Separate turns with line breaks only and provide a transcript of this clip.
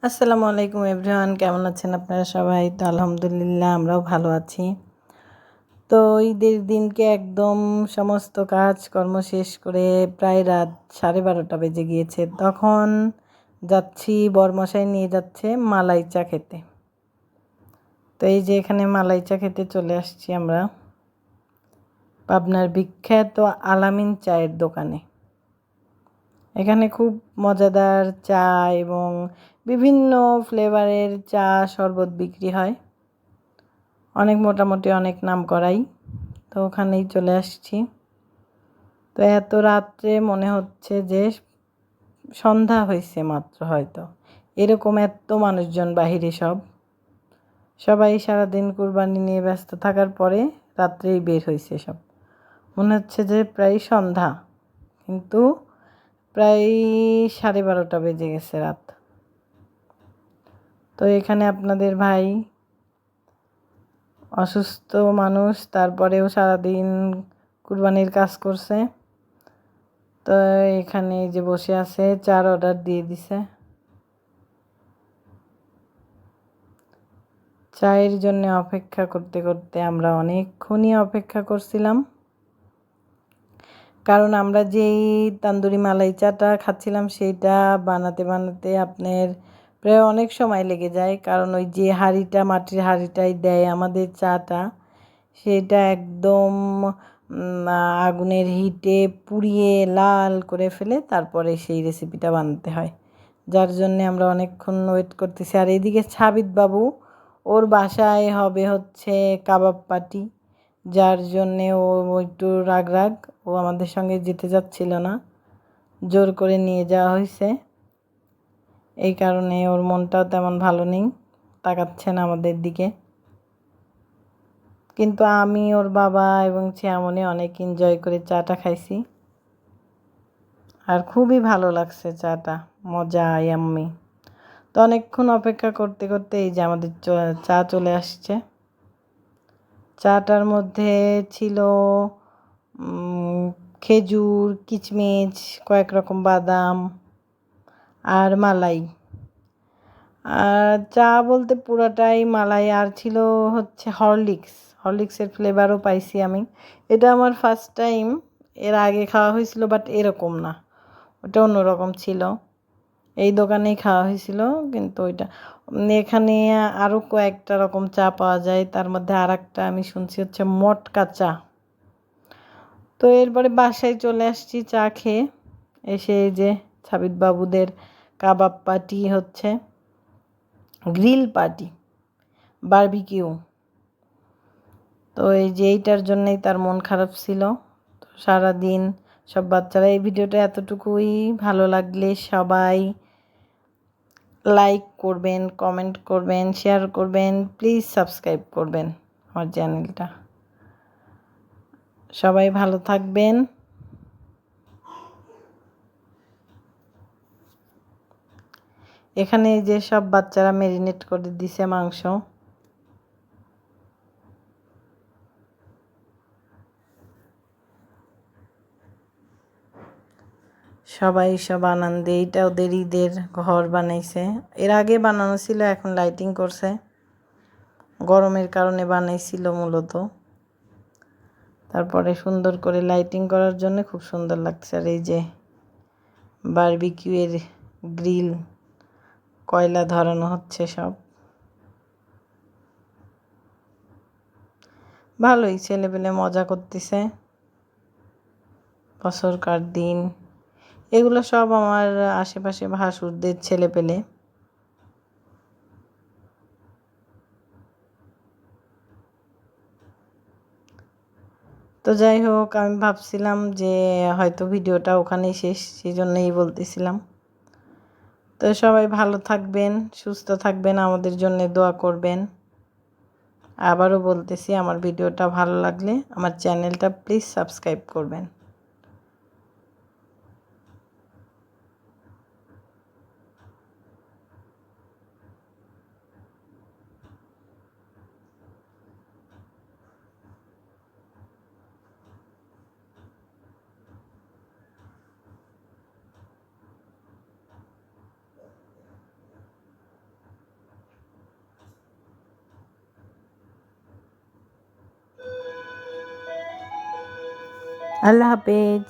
আসসালামু আলাইকুম এভরিওয়ান, কেমন আছেন আপনারা সবাই? তো আলহামদুলিল্লাহ আমরাও ভালো আছি। তো ঈদের দিনকে একদম সমস্ত কাজকর্ম শেষ করে প্রায় রাত 12:30 বেজে গিয়েছে। তখন যাচ্ছি, বরমশাই নিয়ে যাচ্ছে মালাই চা খেতে। তো এই যে এখানে মালাই চা খেতে চলে আসছি আমরা পাবনার বিখ্যাত আলামিন চায়ের দোকানে। এখানে খুব মজাদার চা এবং বিভিন্ন ফ্লেভারের চা শরবত বিক্রি হয়। মোটামুটি অনেক নাম করাই। তো ওখানেই চলে আসছি। তো এত রাত্রে মনে হচ্ছে যে সন্ধ্যা হয়েছে মাত্র, হয়তো এরকম এত মানুষজন বাহিরে। সবাই সারাদিন কুরবানি নিয়ে ব্যস্ত থাকার পরে রাত্রেই বের হয়েছে সব। মনে হচ্ছে যে প্রায় সন্ধ্যা, কিন্তু প্রায় 12:30 বেজে গেছে রাত। তো এখানে আপনাদের ভাই অসুস্থ মানুষ, তারপরেও সারাদিন কুরবানির কাজ করছে। তো এখানে যে বসে আছে, চার অর্ডার দিয়ে দিছে। চায়ের জন্য অপেক্ষা করতে করতে আমরা অনেকক্ষণই অপেক্ষা করছিলাম, কারণ আমরা যেই তান্দুরি মালাই চাটা খাচ্ছিলাম সেইটা বানাতে বানাতে আপনার প্রায় অনেক সময় লেগে যায়। কারণ ওই যে হাঁড়িটা, মাটির হাঁড়িটাই দেয় আমাদের চাটা, সেটা একদম আগুনের হিটে পুড়িয়ে লাল করে ফেলে তারপরে সেই রেসিপিটা বানাতে হয়, যার জন্যে আমরা অনেকক্ষণ ওয়েট করতেছি। আর এইদিকে সাবিত বাবু, ওর বাসায় হবে হচ্ছে কাবাব পার্টি, যার জন্যে ও একটু রাগ, ও আমাদের সঙ্গে যেতে যাচ্ছিল না, জোর করে নিয়ে যাওয়া হয়েছে। এই কারণে ওর মনটাও তেমন ভালো নেই, তাকাচ্ছে না আমাদের দিকে। কিন্তু আমি, ওর বাবা এবং শ্যামনি অনেক এনজয় করে চাটা খাইছি, আর খুবই ভালো লাগছে চাটা, মজা ইয়াম্মি। তো অনেকক্ষণ অপেক্ষা করতে করতে এই যে আমাদের চা চলে আসছে। চাটার মধ্যে ছিল খেজুর, কিচমিচ, কয়েক রকম বাদাম আর মালাই। আর চা বলতে পুরাটাই মালাই, আর ছিল হচ্ছে হরলিক্সের ফ্লেভারও পাইছি আমি। এটা আমার ফার্স্ট টাইম, এর আগে খাওয়া হয়েছিল বাট এরকম না, ওটা অন্যরকম ছিল। এই দোকানেই খাওয়া হয়েছিল, কিন্তু ওইটা এখানে আরও কয়েকটা রকম চা পাওয়া যায়। তার মধ্যে আর একটা আমি শুনছি হচ্ছে মটকা চা। তো এরপরে বাসায় চলে আসছি চা খেয়ে। এসে এই যে সাবিত বাবুদের কাবাব পার্টি হচ্ছে, গ্রিল পার্টি, বারবিকিউ। তো এই যে এইটার জন্যই তার মন খারাপ ছিল। তো সারাদিন সব বাচ্চারা, এই ভিডিওটা এতটুকুই, ভালো লাগলে সবাই লাইক করবেন, কমেন্ট করবেন, শেয়ার করবেন, প্লিজ সাবস্ক্রাইব করবেন আমার চ্যানেলটা। সবাই ভালো থাকবেন। এখানে যে সব বাচ্চারা ম্যারিনেট করে দিছে মাংস। সবাই সব আনন্দে, এইটা ওদের ঈদের ঘর বানাইছে। এর আগে বানানো ছিল, এখন লাইটিং করছে, গরমের কারণে বানাইছিল মূলত। তারপরে সুন্দর করে লাইটিং করার জন্য খুব সুন্দর লাগছে। আর এই যে বারবিকিউয়ের গ্রিল, কয়লা ধরানো হচ্ছে সব। ভালোই, ছেলেপেলে মজা করতেছে, বছরকার দিন। এগুলো সব আমার আশেপাশে ভাসুরদের ছেলেপেলে। তো যাই হোক, আমি ভাবছিলাম যে হয়তো ভিডিওটা ওখানেই শেষ, সেই জন্যই বলতেছিলাম। তো সবাই ভালো থাকবেন, সুস্থ থাকবেন, আমাদের জন্য দোয়া করবেন। আবারও বলতেছি, আমার ভিডিওটা ভালো লাগলে আমার চ্যানেলটা প্লিজ সাবস্ক্রাইব করবেন। আল্লাহ হাফেজ।